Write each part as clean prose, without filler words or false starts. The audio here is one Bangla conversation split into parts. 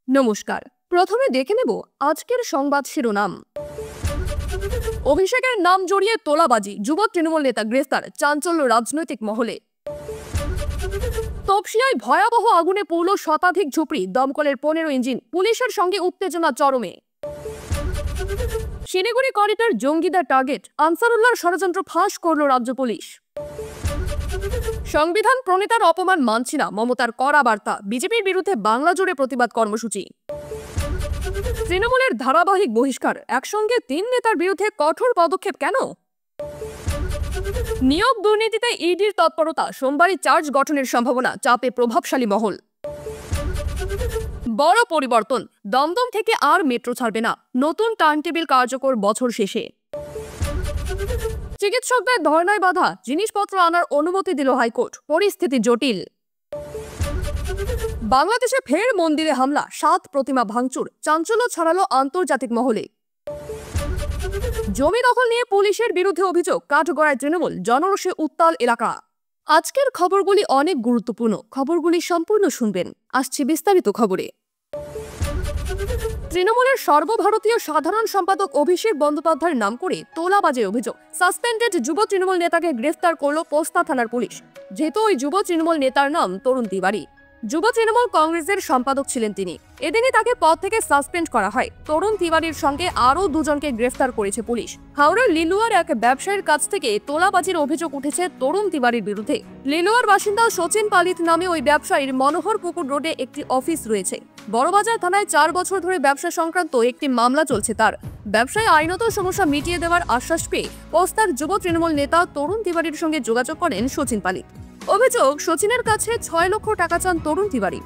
নমস্কার। প্রথমে দেখে নেব আজকের সংবাদ শিরোনাম। অভিষেকের নাম জড়িয়ে তোলাবাজি, যুব তৃণমূল নেতা গ্রেফতার, চাঞ্চল্য রাজনৈতিক মহলে। তপসিয়ায় ভয়াবহ আগুনে পুড়ল শতাধিক ঝুপড়ি, দমকলের 15 ইঞ্জিন, পুলিশের সঙ্গে উত্তেজনা চরমে। শিলিগুড়ি করিডর জঙ্গিদের টার্গেট, আনসারুল্লাহর ষড়যন্ত্র ফাঁস করল রাজ্য পুলিশ। সংবিধান প্রণেতার অপমান মানছি না, মমতার কড়া বার্তা, বিজেপির বিরুদ্ধে বাংলা জুড়ে প্রতিবাদ কর্মসূচি। তৃণমূলের ধারাবাহিক বহিষ্কার, একসঙ্গে 3 নেতার বিরুদ্ধে কঠোর পদক্ষেপ কেন? নিয়োগ দুর্নীতিতে ইডির তৎপরতা, সোমবারই চার্জ গঠনের সম্ভাবনা, চাপে প্রভাবশালী মহল। বড় পরিবর্তন, দমদম থেকে আর মেট্রো ছাড়বে না, নতুন টার্ন টেবিল কার্যকর বছর শেষে। চিকিৎসকদের ধর্নায় বাধা, জিনিসপত্র আনার অনুমতি দিল হাইকোর্ট, পরিস্থিতি জটিল। বাংলাদেশে ফের মন্দিরে হামলা, 7 প্রতিমা ভাঙচুর, চাঞ্চল্য ছড়ালো আন্তর্জাতিক মহলে। জমি দখল নিয়ে পুলিশের বিরুদ্ধে অভিযোগ, কাঠগড়ায় তৃণমূল, জনরোষে উত্তাল এলাকা। আজকের খবরগুলি অনেক গুরুত্বপূর্ণ, খবরগুলি সম্পূর্ণ শুনবেন। আসছে বিস্তারিত খবরে। তৃণমূলের সর্বভারতীয় সাধারণ সম্পাদক অভিষেক বন্দ্যোপাধ্যায়ের নাম করে তোলাবাজির অভিযোগ, সাসপেন্ডেড যুব তৃণমূল নেতাকে গ্রেফতার করল পোস্তা থানার পুলিশ। যেহেতু ওই যুব তৃণমূল নেতার নাম তরুণ তিওয়ারি, যুব তৃণমূল কংগ্রেসের সম্পাদক ছিলেন তিনি। এদিনই তাকে পদ থেকে সাসপেন্ড করা হয়। তরুণ তিওয়ারির সঙ্গে আরও 2 জনকে গ্রেফতার করেছে পুলিশ। হাওড়ার লিলুয়ার এক ব্যবসায়ীর কাছ থেকে তোলাবাজির অভিযোগ উঠেছে তরুণ তিওয়ারির বিরুদ্ধে। লিলুয়ার বাসিন্দা সচিন পালিত নামে ওই ব্যবসায়ীর মনোহর পুকুর রোডে একটি অফিস রয়েছে। বড়বাজার থানায় 4 বছর ধরে ব্যবসা সংক্রান্ত একটি মামলা চলছে তার। ব্যবসায় আইনত সমস্যা মিটিয়ে দেওয়ার আশ্বাস পেয়ে পোস্তার যুব তৃণমূল নেতা তরুণ তিওয়ারির সঙ্গে যোগাযোগ করেন সচিন পালিত। অভিযোগ, সচিনের কাছে 6 লক্ষ টাকা চান তরুণ তিওয়ারি।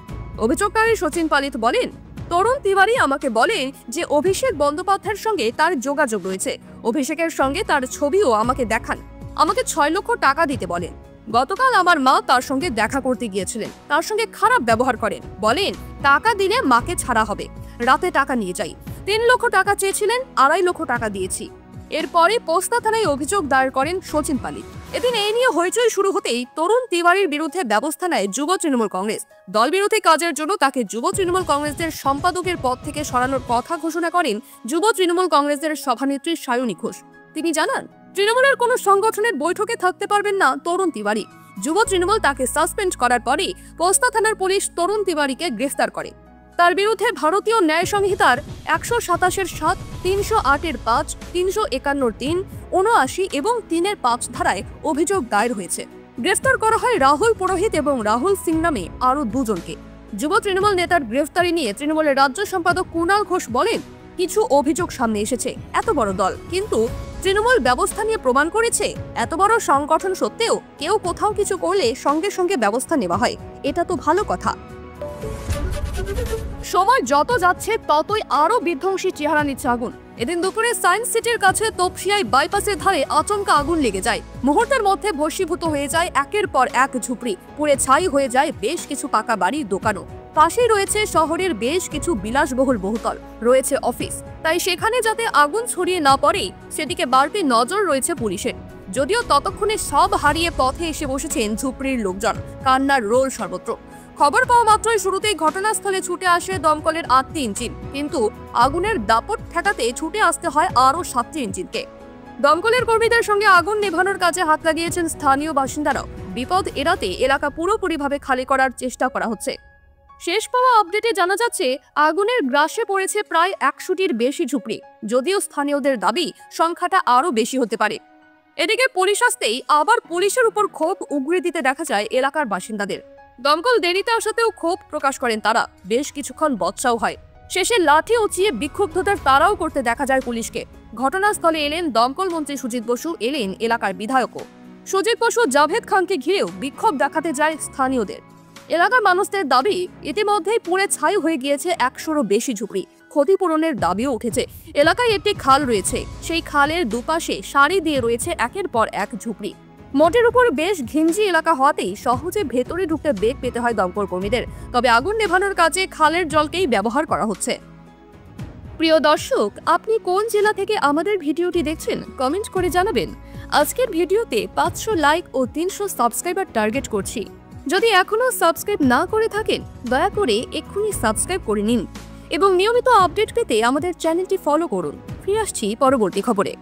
অভিযোগকারী সচিন পালিত বলেন, তরুণ তিওয়ারি আমাকে বলে যে অভিষেক বন্দ্যোপাধ্যায়ের সঙ্গে তার যোগাযোগ রয়েছে। অভিষেকের সঙ্গে তার ছবিও আমাকে দেখান, আমাকে 6 লক্ষ টাকা দিতে বলেন। গতকাল আমার মা তার সঙ্গে দেখা করতে গিয়েছিলেন, তার সঙ্গে খারাপ ব্যবহার করেন, বলেন টাকা দিলে মাকে ছাড়া হবে। রাতে টাকা নিয়ে যাই, 3 লক্ষ টাকা চেয়েছিলেন, 2.5 লক্ষ টাকা দিয়েছি। এরপরে পোস্তা থানায় অভিযোগ দায়ের করেন সচিন পালিত। এদিন এই নিয়ে হইচই শুরু হতেই তরুণ তিওয়ারির বিরুদ্ধে ব্যবস্থা নেয় যুব তৃণমূল কংগ্রেস। দল বিরোধী কাজের জন্য তাকে যুব তৃণমূল কংগ্রেসের সম্পাদকের পদ থেকে সরানোর কথা ঘোষণা করেন যুব তৃণমূল কংগ্রেসের সভানেত্রী সায়নী ঘোষ। তিনি জানান, তৃণমূলের কোনো সংগঠনের বৈঠকে থাকতে পারবেন না তরুণ তিওয়ারি। যুব তৃণমূল তাকে সাসপেন্ড করার পরে পোস্তা থানার পুলিশ তরুণ তিওয়ারিকে গ্রেফতার করে। তার বিরুদ্ধে ভারতীয় ন্যায় সংহিতার 127-এর 7, 308-এর 5, 351-এর 3, 79 এবং 3-এর 5 ধারায় অভিযোগ দায়ের হয়েছে। গ্রেফতার করা হয় রাহুল পুরোহিত এবং রাহুল সিং নামে আরও 2 জনকে। যুব তৃণমূল নেতার গ্রেফতারি নিয়ে তৃণমূলের রাজ্য সম্পাদক কুণাল ঘোষ বলেন, কিছু অভিযোগ সামনে এসেছে, এত বড় দল, কিন্তু তৃণমূল ব্যবস্থা নিয়ে প্রমাণ করেছে। এত বড় সংগঠন সত্ত্বেও কেউ কোথাও কিছু করলে সঙ্গে সঙ্গে ব্যবস্থা নেওয়া হয়, এটা তো ভালো কথা। সময় যত যাচ্ছে ততই আরো বিধ্বংসী চেহারা নিচ্ছে আগুন। এদিন দুপুরে সায়েন্স সিটির কাছে তপসিয়ায় বাইপাসের ধারে আচমকা আগুন লেগে যায়। মুহূর্তের মধ্যে ভস্মীভূত হয়ে যায় একের পর এক ঝুপড়ি, পুড়ে ছাই হয়ে যায় বেশ কিছু পাকা বাড়ি, দোকানও। পাশেই রয়েছে শহরের বেশ কিছু বিলাসবহুল বহুতল, রয়েছে অফিস। তাই সেখানে যাতে আগুন ছড়িয়ে না পড়ে সেদিকে বাড়তি নজর রয়েছে পুলিশের। যদিও ততক্ষণে সব হারিয়ে পথে এসে বসেছেন ঝুপড়ির লোকজন, কান্নার রোল সর্বত্র। খবর পাওয়া মাত্রই শুরুতেই ঘটনাস্থলে ছুটে আসে দমকলের 8টি ইঞ্জিন, কিন্তু আগুনের দাপট ঠেকাতে ছুটে আসতে হয় আরও 7টি ইঞ্জিনকে। দমকলের কর্মীদের সঙ্গে আগুন নেভানোর কাজে হাত লাগিয়েছেন স্থানীয় বাসিন্দারাও। বিপদ এড়াতে এলাকা পুরোপুরিভাবে খালি করার চেষ্টা করা হচ্ছে। শেষ পাওয়া আপডেটে জানা যাচ্ছে, আগুনের গ্রাসে পড়েছে প্রায় 100টির বেশি ঝুপড়ি, যদিও স্থানীয়দের দাবি সংখ্যাটা আরও বেশি হতে পারে। এদিকে পুলিশ আসতেই আবার পুলিশের উপর ক্ষোভ উগরে দিতে দেখা যায় এলাকার বাসিন্দাদের। দমকল দেরিতে আসাতেও ক্ষোভ প্রকাশ করেন তারা, বেশ কিছুক্ষণ বচসাও হয়। শেষে লাঠি উঁচিয়ে বিক্ষুব্ধতার তাড়াও করতে দেখা যায় পুলিশকে। ঘটনাস্থলে এলেন দমকল মন্ত্রী সুজিত বসু, এলেন এলাকার বিধায়কও। সুজিত বসু জাভেদ খানকে ঘিরেও বিক্ষোভ দেখাতে যায় স্থানীয়দের। এলাকার মানুষদের দাবি, ইতিমধ্যেই পুড়ে ছাই হয়ে গিয়েছে 100রও বেশি ঝুপড়ি, ক্ষতিপূরণের দাবিও উঠেছে। এলাকায় একটি খাল রয়েছে, সেই খালের দুপাশে সারি দিয়ে রয়েছে একের পর এক ঝুপড়ি। মোটের উপর বেশ ঘিঞ্জি এলাকা হওয়াতেই সহজে ভেতরে ঢুকতে বেগ পেতে হয় দমকল কর্মীদের। তবে আগুন নেভানোর কাজে খালের জলকেই ব্যবহার করা হচ্ছে। প্রিয় দর্শক, আপনি কোন জেলা থেকে আমাদের ভিডিওটি দেখছেন কমেন্ট করে জানাবেন। আজকের ভিডিওতে 500 লাইক ও 300 সাবস্ক্রাইবার টার্গেট করছি। যদি এখনো সাবস্ক্রাইব না করে থাকেন, দয়া করে এক্ষুনি সাবস্ক্রাইব করে নিন। এবং নিয়মিত আপডেট পেতে আমাদের চ্যানেলটি ফলো করুন। ফিরে আসছি পরবর্তী খবরে।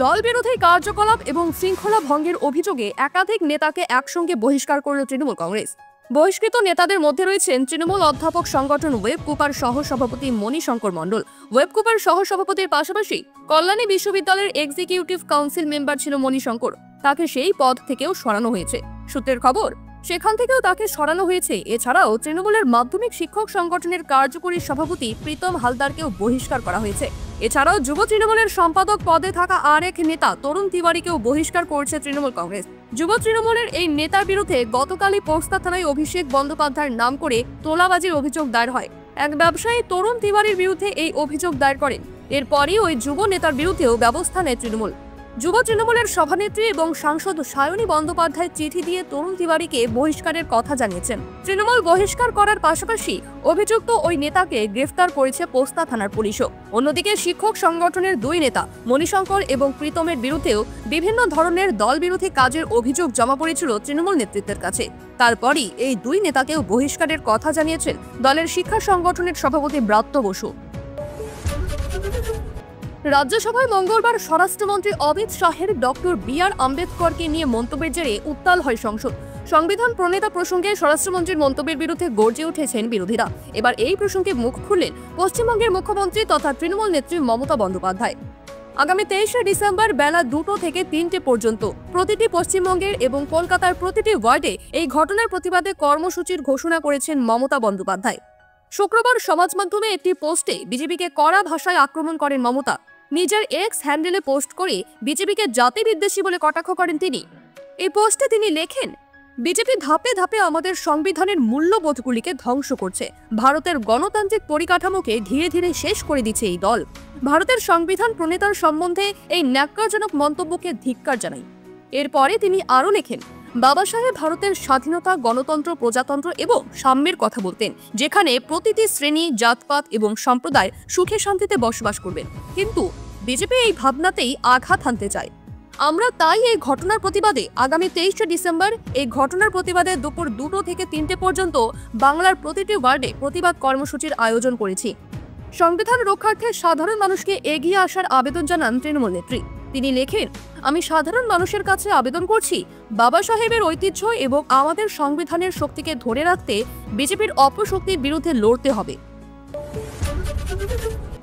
দল বিরোধী কার্যকলাপ এবং শৃঙ্খলা ভঙ্গের অভিযোগে একাধিক নেতাকে একসঙ্গে বহিষ্কার করল তৃণমূল কংগ্রেস। বহিষ্কৃত নেতাদের মধ্যে রয়েছেন তৃণমূল অধ্যাপক সংগঠন ওয়েবকুপার সহ সভাপতি মণিশঙ্কর মণ্ডল। ওয়েবকুপার সহ সভাপতির পাশাপাশি কল্যাণী বিশ্ববিদ্যালয়ের এক্সিকিউটিভ কাউন্সিল মেম্বার ছিল মণিশঙ্কর। তাকে সেই পদ থেকেও সরানো হয়েছে। সূত্রের খবর, সেখান থেকেও তাকে সরানো হয়েছে। এছাড়াও তৃণমূলের মাধ্যমিক শিক্ষক সংগঠনের কার্যকরী সভাপতি প্রীতম হালদারকেও বহিষ্কার করা হয়েছে। এছাড়াও যুব তৃণমূলের সম্পাদক পদে থাকা আরেক নেতা তরুণ তিওয়ারিকেও বহিষ্কার করছে তৃণমূল কংগ্রেস। যুব তৃণমূলের এই নেতার বিরুদ্ধে গতকালই পোস্তা থানায় অভিষেক বন্দ্যোপাধ্যায়ের নাম করে তোলাবাজির অভিযোগ দায়ের হয়। এক ব্যবসায়ী তরুণ তিওয়ারির বিরুদ্ধে এই অভিযোগ দায়ের করেন। এরপরই ওই যুব নেতার বিরুদ্ধেও ব্যবস্থা নেয় তৃণমূল। যুব তৃণমূলের সভানেত্রী এবং সাংসদ সায়নী বন্দ্যোপাধ্যায় চিঠি দিয়ে তরুণ তিওয়ারিকে বহিষ্কারের কথা জানিয়েছেন। তৃণমূল বহিষ্কার করার পাশাপাশি অভিযুক্ত ওই নেতাকে গ্রেফতার করেছে পোস্তা থানার পুলিশও। অন্যদিকে শিক্ষক সংগঠনের দুই নেতা মণিশঙ্কর এবং প্রীতমের বিরুদ্ধেও বিভিন্ন ধরনের দল বিরোধী কাজের অভিযোগ জমা পড়েছিল তৃণমূল নেতৃত্বের কাছে। তারপরই এই দুই নেতাকেও বহিষ্কারের কথা জানিয়েছেন দলের শিক্ষা সংগঠনের সভাপতি ব্রাত্য বসু। রাজ্যসভায় মঙ্গলবার স্বরাষ্ট্রমন্ত্রী অমিত শাহের ডক্টর বি.আর. আম্বেদকরকে নিয়ে মন্তব্যের জেরে উত্তাল হয় সংসদ। সংবিধান প্রণেতা প্রসঙ্গে স্বরাষ্ট্রমন্ত্রীর মন্তব্যের বিরুদ্ধে গর্জে উঠেছেন বিরোধীরা। এবার এই প্রসঙ্গে মুখ খুললেন পশ্চিমবঙ্গের মুখ্যমন্ত্রী তথা তৃণমূল নেত্রী মমতা বন্দ্যোপাধ্যায়। আগামী 23শে ডিসেম্বর বেলা 2টো থেকে 3টে পর্যন্ত প্রতিটি পশ্চিমবঙ্গের এবং কলকাতার প্রতিটি ওয়ার্ডে এই ঘটনার প্রতিবাদে কর্মসূচির ঘোষণা করেছেন মমতা বন্দ্যোপাধ্যায়। শুক্রবার সমাজ মাধ্যমে একটি পোস্টে বিজেপিকে কড়া ভাষায় আক্রমণ করেন মমতা। নিজের এক্স হ্যান্ডেলে পোস্ট করে বিজেপিকে জাতি বিদ্বেষী বলে কটাক্ষ করেন তিনি। এই পোস্টে তিনি লেখেন, বিজেপি ধাপে ধাপে আমাদের সংবিধানের মূল্যবোধগুলিকে ধ্বংস করছে। ভারতের গণতান্ত্রিক পরিকাঠামোকে ধীরে ধীরে শেষ করে দিচ্ছে এই দল। ভারতের সংবিধান প্রণেতার সম্বন্ধে এই ন্যাক্কারজনক মন্তব্যকে ধিক্কার জানাই। এরপরে তিনি আরও লেখেন, বাবা সাহেব ভারতের স্বাধীনতা, গণতন্ত্র, প্রজাতন্ত্র এবং সাম্যের কথা বলতেন, যেখানে প্রতিটি শ্রেণী, জাতপাত এবং সম্প্রদায় সুখে শান্তিতে বসবাস করবেন। কিন্তু বিজেপি এই ভাবনাতেই আঘাত হানতে চায়। আমরা তাই এই ঘটনার প্রতিবাদে আগামী 23শে ডিসেম্বর এই ঘটনার প্রতিবাদে দুপুর 2টো থেকে 3টে পর্যন্ত বাংলার প্রতিটি ওয়ার্ডে প্রতিবাদ কর্মসূচির আয়োজন করেছি। সংবিধান রক্ষার্থে সাধারণ মানুষকে এগিয়ে আসার আবেদন জানান তৃণমূল নেত্রী। তিনি লেখেন, আমি সাধারণ মানুষের কাছে আবেদন করছি, বাবা সাহেবের ঐতিহ্য এবং আমাদের সংবিধানের শক্তিকে ধরে রাখতে বিজেপির অপশক্তির বিরুদ্ধে লড়তে হবে।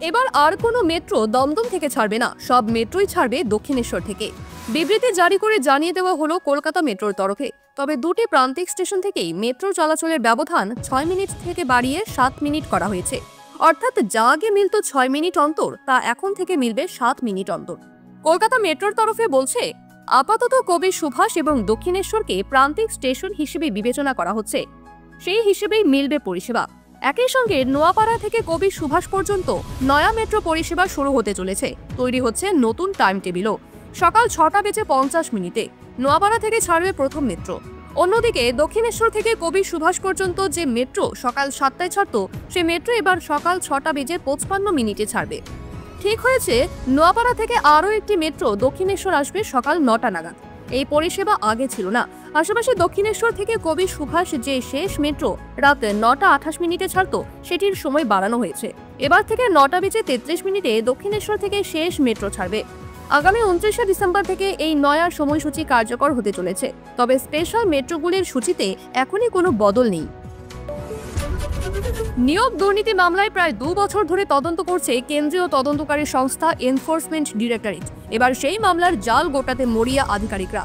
এবার আর কোনো মেট্রো দমদম থেকে ছাড়বে না, সব মেট্রোই ছাড়বে দক্ষিণেশ্বর থেকে। বিবৃতি জারি করে জানিয়ে দেওয়া হলো কলকাতা মেট্রোর তরফে। তবে দুটি প্রান্তিক স্টেশন থেকেই মেট্রো চলাচলের ব্যবধান 6 মিনিট থেকে বাড়িয়ে 7 মিনিট করা হয়েছে। অর্থাৎ যা আগে মিলত 6 মিনিট অন্তর, তা এখন থেকে মিলবে 7 মিনিট অন্তর। কলকাতা মেট্রোর তরফে বলছে, আপাতত কবি সুভাষ এবং দক্ষিণেশ্বরকে প্রান্তিক স্টেশন হিসেবে বিবেচনা করা হচ্ছে। সেই হিসেবেই মিলবে পরিষেবা। একই সঙ্গে নোয়াপাড়া থেকে কবি সুভাষ পর্যন্ত নয়া মেট্রো পরিষেবা শুরু হতে চলেছে। তৈরি হচ্ছে নতুন টাইম টেবিলও। সকাল 6:50 নোয়াপাড়া থেকে ছাড়বে প্রথম মেট্রো। অন্যদিকে দক্ষিণেশ্বর থেকে কবি সুভাষ পর্যন্ত যে মেট্রো সকাল 7টায় ছাড়ত, সে মেট্রো এবার সকাল 6:55 ছাড়বে। ঠিক হয়েছে, নোয়াপাড়া থেকে আরও একটি মেট্রো দক্ষিণেশ্বর আসবে সকাল 9টা নাগাদ। এই পরিষেবা আগে ছিল না। পাশাপাশি দক্ষিণেশ্বর থেকে কবি সুভাষ যে শেষ মেট্রো রাত 9:28 ছাড়ত, সেটির সময় বাড়ানো হয়েছে। এবার থেকে 9:33 দক্ষিণেশ্বর থেকে শেষ মেট্রো ছাড়বে। আগামী 29শে ডিসেম্বর থেকে এই নয়া সময়সূচি কার্যকর হতে চলেছে। তবে স্পেশাল মেট্রোগুলির সূচিতে এখনই কোনো বদল নেই। নিয়োগ দুর্নীতি মামলায় প্রায় 2 বছর ধরে তদন্ত করছে কেন্দ্রীয় তদন্তকারী সংস্থা এনফোর্সমেন্ট ডিরেক্টরেট। এবার সেই মামলার জাল গোটাতে মরিয়া আধিকারিকরা।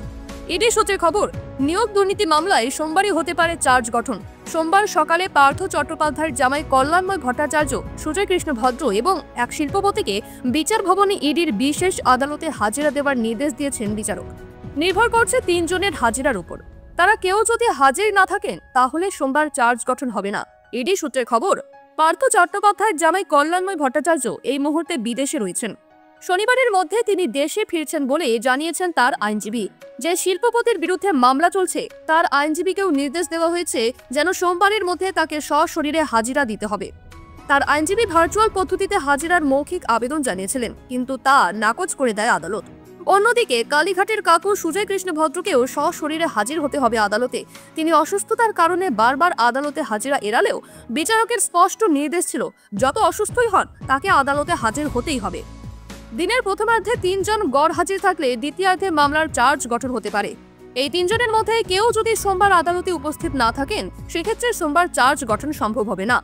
ইডি সূত্রে খবর, নিয়োগ দুর্নীতি মামলায় সোমবারই হতে পারে চার্জ গঠন। সোমবার সকালে পার্থ চট্টোপাধ্যায়ের জামাই কল্যাণময় ভট্টাচার্য, সুজয় কৃষ্ণ ভদ্র এবং এক শিল্পপতিকে বিচার ভবনে ইডির বিশেষ আদালতে হাজিরা দেওয়ার নির্দেশ দিয়েছেন বিচারক। নির্ভর করছে 3 জনের হাজিরার উপর। তারা কেউ যদি হাজির না থাকেন, তাহলে সোমবার চার্জ গঠন হবে না। ইডি সূত্রে খবর, পার্থ চট্টোপাধ্যায়ের জামাই কল্যাণময় ভট্টাচার্য এই মুহূর্তে বিদেশে রয়েছেন। শনিবারের মধ্যে তিনি দেশে ফিরছেন বলে জানিয়েছেন তার আইনজীবী। যে শিল্পপতির বিরুদ্ধে মামলা চলছে, তার আইনজীবীকেও নির্দেশ দেওয়া হয়েছে যেন সোমবারের মধ্যে তাকে সশরীরে হাজিরা দিতে হবে। তার আইনজীবী ভার্চুয়াল পদ্ধতিতে হাজিরার মৌখিক আবেদন জানিয়েছিলেন, কিন্তু তা নাকচ করে দেয় আদালত। অন্যদিকে কালীঘাটের কাকু সুজয় কৃষ্ণ ভদ্রকেও সশরীরে হাজির হতে হবে আদালতে। তিনি অসুস্থতার কারণে বারবার আদালতে হাজিরা এড়ালেও বিচারকের স্পষ্ট নির্দেশ ছিল, যত অসুস্থই হন তাকে আদালতে হাজির হতেই হবে। দিনের প্রথমার্ধে 3 জন গড় হাজির থাকলে দ্বিতীয়ার্ধে মামলার চার্জ গঠন হতে পারে। এই 3 জনের মধ্যে কেউ যদি সোমবার আদালতে উপস্থিত না থাকেন, সেক্ষেত্রে সোমবার চার্জ গঠন সম্ভব হবে না।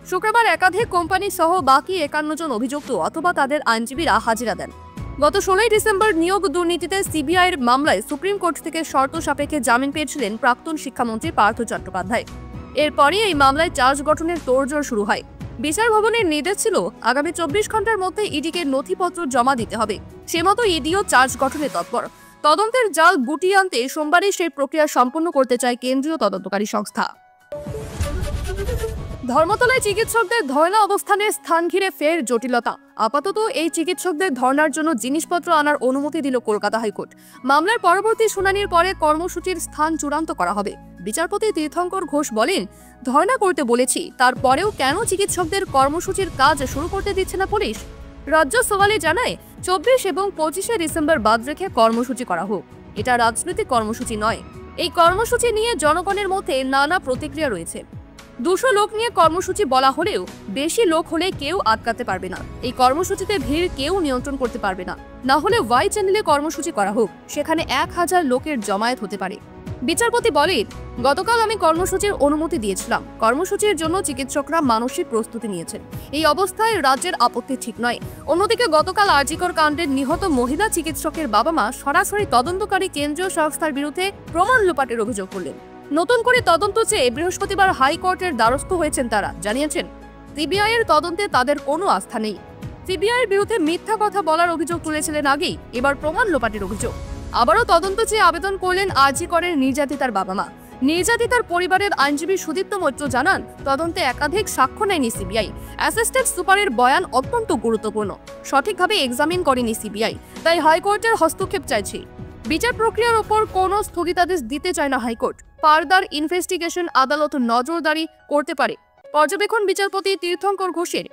শুক্রবার একাধিক কোম্পানি সহ বাকি 51 জন অভিযুক্ত অথবা তাদের আইনজীবীরা হাজিরা দেন। গত 16 ডিসেম্বর নিয়োগ দুর্নীতিতে সিবিআইয়ের মামলায় সুপ্রিম কোর্ট থেকে শর্ত সাপেক্ষে জামিন পেয়েছিলেন প্রাক্তন শিক্ষামন্ত্রী পার্থ চট্টোপাধ্যায়। এরপরই এই মামলায় চার্জ গঠনের তোড়জোড় শুরু হয়। বিচার ভবনের নির্দেশ ছিল আগামী 24 ঘন্টার মধ্যে ইডিকে নথিপত্র জমা দিতে হবে। সে মতো ইডিও চার্জ গঠনে তৎপর। তদন্তের জাল গুটিয়ে আনতে সোমবারই সেই প্রক্রিয়া সম্পন্ন করতে চায় কেন্দ্রীয় তদন্তকারী সংস্থা। ধর্মতলায় চিকিৎসকদের ধর্ণা অবস্থানের স্থান ঘিরে ফের জটিলতা। আপাতত এই চিকিৎসকদের ধর্ণার জন্য জিনিসপত্র আনার অনুমতি দিল কলকাতা হাইকোর্ট। মামলার পরবর্তী শুনানির পরে কর্মসূচির স্থান চূড়ান্ত করা হবে। বিচারপতি তীর্থঙ্কর ঘোষ বলেন, ধর্ণা করতে বলেছি, তারপরেও কেন চিকিৎসকদের কর্মসূচির কাজ শুরু করতে দিচ্ছে না পুলিশ? রাজ্য সওয়ালে জানায় 24 এবং 25 ডিসেম্বর বাদ রেখে কর্মসূচি করা হোক। এটা রাজনৈতিক কর্মসূচি নয়। এই কর্মসূচি নিয়ে জনগণের মধ্যে নানা প্রতিক্রিয়া রয়েছে। 200 লোক নিয়ে কর্মসূচি বলা হলেও বেশি লোক হলে কেউ আটকাতে পারবে না। এই কর্মসূচিতে ভিড় কেউ নিয়ন্ত্রণ করতে পারবে না। না হলে ওয়াই চ্যানেলে কর্মসূচি করা হোক, সেখানে 1000 লোকের জমায়েত হতে পারে। বিচারপতি বলেন, গতকাল আমি কর্মসূচির অনুমতি দিয়েছিলাম। কর্মসূচির জন্য চিকিৎসকরা মানসিক প্রস্তুতি নিয়েছেন। এই অবস্থায় রাজ্যের আপত্তি ঠিক নয়। অন্যদিকে গতকাল আরজিকর কাণ্ডের নিহত মহিলা চিকিৎসকের বাবা-মা সরাসরি তদন্তকারী কেন্দ্রীয় সংস্থার বিরুদ্ধে প্রমাণ লোপাটের অভিযোগ করলেন। নতুন করে তদন্ত চেয়ে বৃহস্পতিবার হাইকোর্টের দ্বারস্থ হয়েছেন তারা। জানিয়েছেন, সিবিআইয়ের তদন্তে তাদের কোনো আস্থা নেই। সিবিআইয়ের বিরুদ্ধে মিথ্যা কথা বলার অভিযোগ তুলেছিলেন আগেই, এবার প্রমাণ লোপাটের অভিযোগ। আবারও তদন্ত চেয়ে আবেদন করলেন আরজিকরের নির্যাতিতার বাবা-মা। নির্যাতিতার পরিবারের আইনজীবী সুদীপ্ত মৈত্র জানান, তদন্তে একাধিক সাক্ষ্য নেয়নি সিবিআই। অ্যাসিস্ট্যান্ট সুপারের বয়ান অত্যন্ত গুরুত্বপূর্ণ। সঠিকভাবে এক্সামিন করেনি সিবিআই, তাই হাইকোর্টের হস্তক্ষেপ চাইছে। বিচার প্রক্রিয়ার উপর কোনো স্থগিতাদেশ দিতে চায় না হাইকোর্ট। ফার্দার ইনভেস্টিগেশন আদালত নজরদারি করতে পারে, পর্যবেক্ষণ বিচারপতি তীর্থঙ্কর ঘোষের।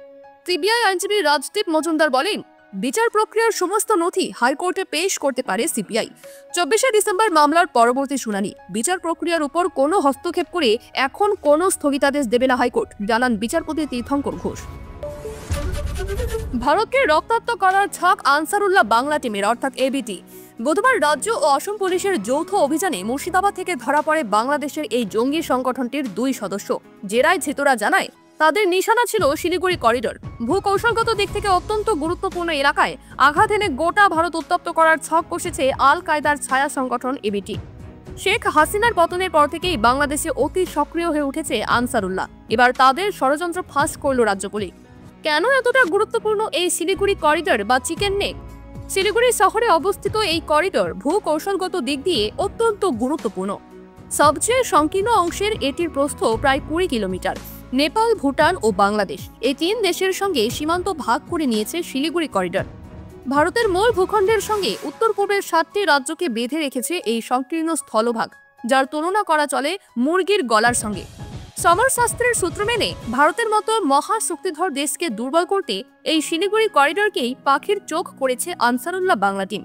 সিবিআই আইনজীবী রাজদীপ মজুমদার বলেন, বিচার প্রক্রিয়ার সমস্ত নথি হাইকোর্টে পেশ করতে পারে সিবিআই। 24 ডিসেম্বর মামলার পরবর্তী শুনানি। বিচার প্রক্রিয়ার উপর কোনো হস্তক্ষেপ করে এখন কোনো স্থগিতাদেশ দেবে না হাইকোর্ট, জানান বিচারপতি তীর্থঙ্কর ঘোষ। ভারতকে রক্তাক্ত করার ছক আনসারুল্লাহ বাংলা টিমের, অর্থাৎ এবিটি। বুধবার রাজ্য ও অসম পুলিশের যৌথ অভিযানে মুর্শিদাবাদ থেকে ধরা পড়ে বাংলাদেশের এই জঙ্গি সংগঠনটির 2 সদস্য। জেরায় ধৃতরা জানায়, তাদের নিশানা ছিল শিলিগুড়ি করিডোর। ভূকৌশলগত দিক থেকে অত্যন্ত গুরুত্বপূর্ণ এলাকায় আঘাত এনে গোটা ভারত উত্তপ্ত করার ছক কষেছে আল কায়দার ছায়া সংগঠন এবিটি। শেখ হাসিনার পতনের পর থেকেই বাংলাদেশে অতি সক্রিয় হয়ে উঠেছে আনসারুল্লাহ। এবার তাদের ষড়যন্ত্র ফাঁস করল রাজ্য পুলিশ। কেন এতটা গুরুত্বপূর্ণ এই শিলিগুড়ি করিডোর বা চিকেন নেক? শিলিগুড়ি শহরে অবস্থিত এই করিডোর ভূকৌশলগত দিক দিয়ে অত্যন্ত গুরুত্বপূর্ণ। সবচেয়ে সংকীর্ণ অংশের এটির প্রস্থ প্রায় 20 কিলোমিটার। নেপাল, ভুটান ও বাংলাদেশ এই 3 দেশের সঙ্গে সীমান্ত ভাগ করে নিয়েছে শিলিগুড়ি করিডোর। ভারতের মূল ভূখণ্ডের সঙ্গে উত্তর পূর্বের 7টি রাজ্যকে বেঁধে রেখেছে এই সংকীর্ণ স্থলভাগ, যার তুলনা করা চলে মুরগির গলার সঙ্গে। সমাজশাস্ত্রের সূত্র মেনে ভারতের মতো মহাশক্তিধর দেশকে দুর্বল করতে এই শিলিগুড়ি করিডোরকেই পাখির চোখ করেছে আনসারুল্লাহ বাংলা টিম।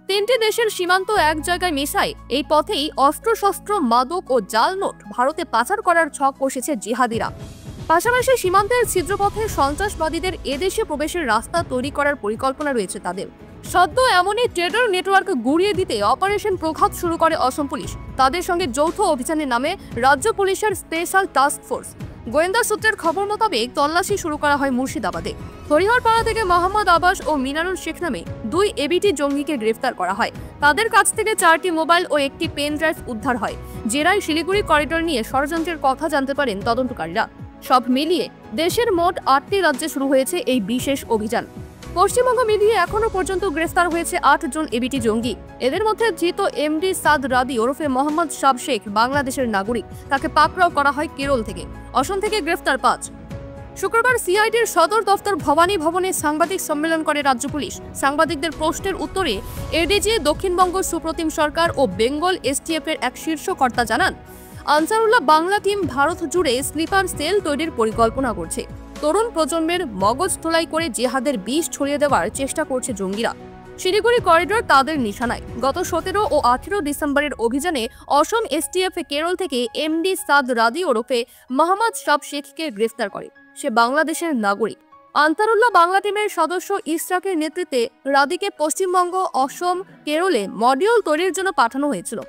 3টি দেশের সীমান্ত এক জায়গায় মেশায় এই পথেই অস্ত্রশস্ত্র, মাদক ও জাল নোট ভারতে পাচার করার ছক কষেছে জিহাদিরা। পাশাপাশি সীমান্তের ছিদ্রপথে সন্ত্রাসবাদীদের এদেশে প্রবেশের রাস্তা তৈরি করার পরিকল্পনা রয়েছে তাদের। সদ্য এমনই ট্রেডার নেটওয়ার্ক গুড়িয়ে দিতে অপারেশন প্রঘাত শুরু করে অসম পুলিশ। তাদের সঙ্গে যৌথ অভিযানের নামে রাজ্য পুলিশের স্পেশাল টাস্ক ফোর্স। গোয়েন্দা সূত্রের খবর মোতাবেক তল্লাশি শুরু করা হয় মুর্শিদাবাদে। হরিহরপাড়া থেকে মোহাম্মদ আবাস ও মিনারুল শেখ নামে 2 এবিটি জঙ্গিকে গ্রেফতার করা হয়। তাদের কাছ থেকে 4টি মোবাইল ও একটি পেন ড্রাইভ উদ্ধার হয়। জেরায় শিলিগুড়ি করিডোর নিয়ে ষড়যন্ত্রের কথা জানতে পারেন তদন্তকারীরা। সব মিলিয়ে দেশের মোট 8টি রাজ্যে শুরু হয়েছে এই বিশেষ অভিযান। পশ্চিমবঙ্গ মিলিয়ে এখনো পর্যন্ত গ্রেফতার হয়েছে 8 জন এবিটি জঙ্গি। এদের মধ্যে ধৃত এমডি সাদ রাদি ওরফে মোহাম্মদ শাব শেখ বাংলাদেশের নাগরিক। তাকে পাকড়াও করা হয় কেরল থেকে। অসম থেকে গ্রেফতার 5। শুক্রবার সিআইডির সদর দফতর ভবানী ভবনে সাংবাদিক সম্মেলন করে রাজ্য পুলিশ। সাংবাদিকদের প্রশ্নের উত্তরে এডিজি দক্ষিণবঙ্গ সুপ্রতিম সরকার ও বেঙ্গল এসটিএফ এর এক শীর্ষ কর্তা জানান, আনসারুল্লাহ বাংলা টিম ভারত জুড়ে স্লিপার সেল তৈরির পরিকল্পনা করছে। তরুণ প্রজন্মের মগজ ধোলাই করে জিহাদের বিষ ছড়িয়ে দেওয়ার চেষ্টা করছে জঙ্গিরা। শিলিগুড়ি করিডোর তাদের নিশানায়। গত 17 ও 18 ডিসেম্বরের অভিযানে অসম এসটিএফ কেরল থেকে এমডি সাদ রাদি ওরফে মোহাম্মদ শাব শেখকে গ্রেফতার করে। সে বাংলাদেশের নাগরিক। আনসারুল্লাহ বাংলা টিমের সদস্য ইসরাকের নেতৃত্বে রাদিকে পশ্চিমবঙ্গ, অসম, কেরলে মডিউল তৈরির জন্য পাঠানো হয়েছিল।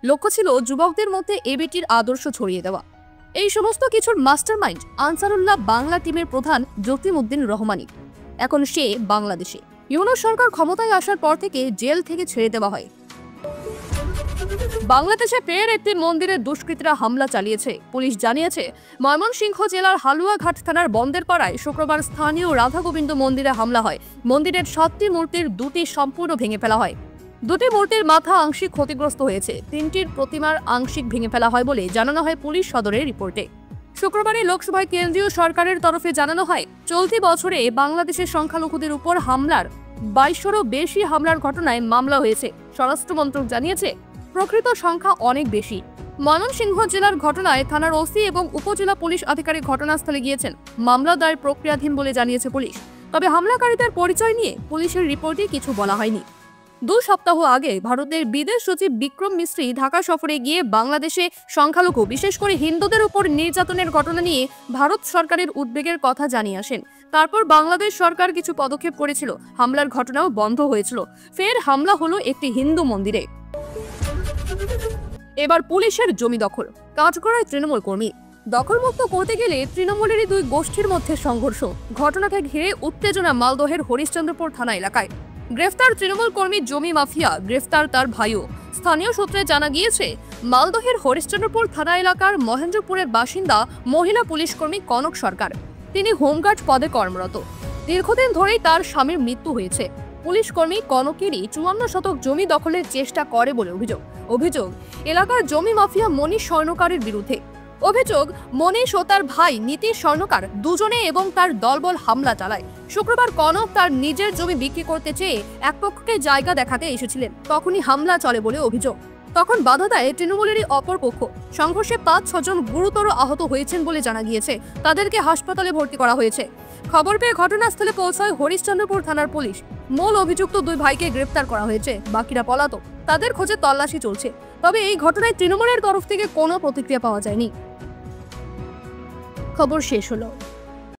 লক্ষ্য ছিল যুবকদের মধ্যে এবিটির আদর্শ ছড়িয়ে দেওয়া। এই সমস্ত কিছুর মাস্টারমাইন্ড আনসারুল্লাহ বাংলা টিমের প্রধান জসিম-উদ্দিন রহমানি। এখন সে বাংলাদেশে। ইউনূস সরকার ক্ষমতায় আসার পর থেকে জেল থেকে ছেড়ে দেওয়া হয়। বাংলাদেশে ফের একটি মন্দিরে দুষ্কৃতীরা হামলা চালিয়েছে। পুলিশ জানিয়েছে, ময়মনসিংহ জেলার হালুয়াঘাট থানার বন্দের পাড়ায় শুক্রবার স্থানীয় রাধা গোবিন্দ মন্দিরে হামলা হয়। মন্দিরের 7টি মূর্তির 2টি সম্পূর্ণ ভেঙে ফেলা হয়। 2টি মূর্তির মাথা আংশিক ক্ষতিগ্রস্ত হয়েছে। 3টির প্রতিমার আংশিক ভেঙে ফেলা হয় বলে জানানো হয় পুলিশ সদরের রিপোর্টে। শুক্রবারে লোকসভায় কেন্দ্রীয় সরকারের তরফে জানানো হয়, চলতি বছরে বাংলাদেশের সংখ্যালঘুদের উপর হামলার 2200-রও বেশি হামলার ঘটনায় মামলা হয়েছে। স্বরাষ্ট্র মন্ত্রক জানিয়েছে, প্রকৃত সংখ্যা অনেক বেশি। ময়মনসিংহ জেলার ঘটনায় থানার ওসি এবং উপজেলা পুলিশ আধিকারিক ঘটনাস্থলে গিয়েছেন। মামলা দায়ের প্রক্রিয়াধীন বলে জানিয়েছে পুলিশ। তবে হামলাকারীদের পরিচয় নিয়ে পুলিশের রিপোর্টে কিছু বলা হয়নি। 2 সপ্তাহ আগে ভারতের বিদেশ সচিব বিক্রম মিশ্রি ঢাকা সফরে গিয়ে বাংলাদেশে সংখ্যালঘু, বিশেষ করে হিন্দুদের উপর নির্যাতনের ঘটনা নিয়ে ভারত সরকারের উদ্বেগের কথা জানিয়ে আসেন। তারপর বাংলাদেশ সরকার কিছু পদক্ষেপ করেছিল। হামলার ঘটনাও বন্ধ হয়েছিল। ফের হামলা হলো একটি হিন্দু মন্দিরে। এবার পুলিশের জমি দখল। কাজকড়ায় তৃণমূল কর্মী। দখলমুক্ত করতে গেলে তৃণমূলেরই 2 গোষ্ঠীর মধ্যে সংঘর্ষ। ঘটনাকে ঘিরে উত্তেজনা মালদহের হরিশ্চন্দ্রপুর থানা এলাকায়। গ্রেফতার তৃণমূল কর্মী জমি মাফিয়া, গ্রেফতার তার ভাইও। স্থানীয় সূত্রে জানা গিয়েছে, মালদহের হরিশ্চন্দ্রপুর থানা এলাকার মহেন্দ্রপুরের বাসিন্দা মহিলা পুলিশ কর্মী কনক সরকার। তিনি হোমগার্ড পদে কর্মরত। দীর্ঘদিন ধরেই তার স্বামীর মৃত্যু হয়েছে। পুলিশ কর্মী কনকেরই 54 শতক জমি দখলের চেষ্টা করে বলে অভিযোগ এলাকার জমি মাফিয়া মনীষ স্বর্ণকারের বিরুদ্ধে। অভিযোগ, মনীষ ও তার ভাই নীতিশ স্বর্ণকার দুজনে এবং তার দলবল হামলা চালায়। শুক্রবার কনক তার নিজের জমি বিক্রি করতে চেয়ে এক পক্ষকে জায়গা দেখাতে এসেছিলেন। তখনই হামলা চলে বলে অভিযোগ। তখন বাধা দেয় তৃণমূলেরই অপর পক্ষ। সংঘর্ষে 5-6 জন গুরুতর আহত হয়েছেন বলে জানা গিয়েছে। তাদেরকে হাসপাতালে ভর্তি করা হয়েছে। খবর পেয়ে ঘটনাস্থলে পৌঁছায় হরিশ্চন্দ্রপুর থানার পুলিশ। মূল অভিযুক্ত 2 ভাইকে গ্রেফতার করা হয়েছে। বাকিরা পলাতক। তাদের খোঁজে তল্লাশি চলছে। তবে এই ঘটনায় তৃণমূলের তরফ থেকে কোনো প্রতিক্রিয়া পাওয়া যায়নি। খবর শেষ হলো।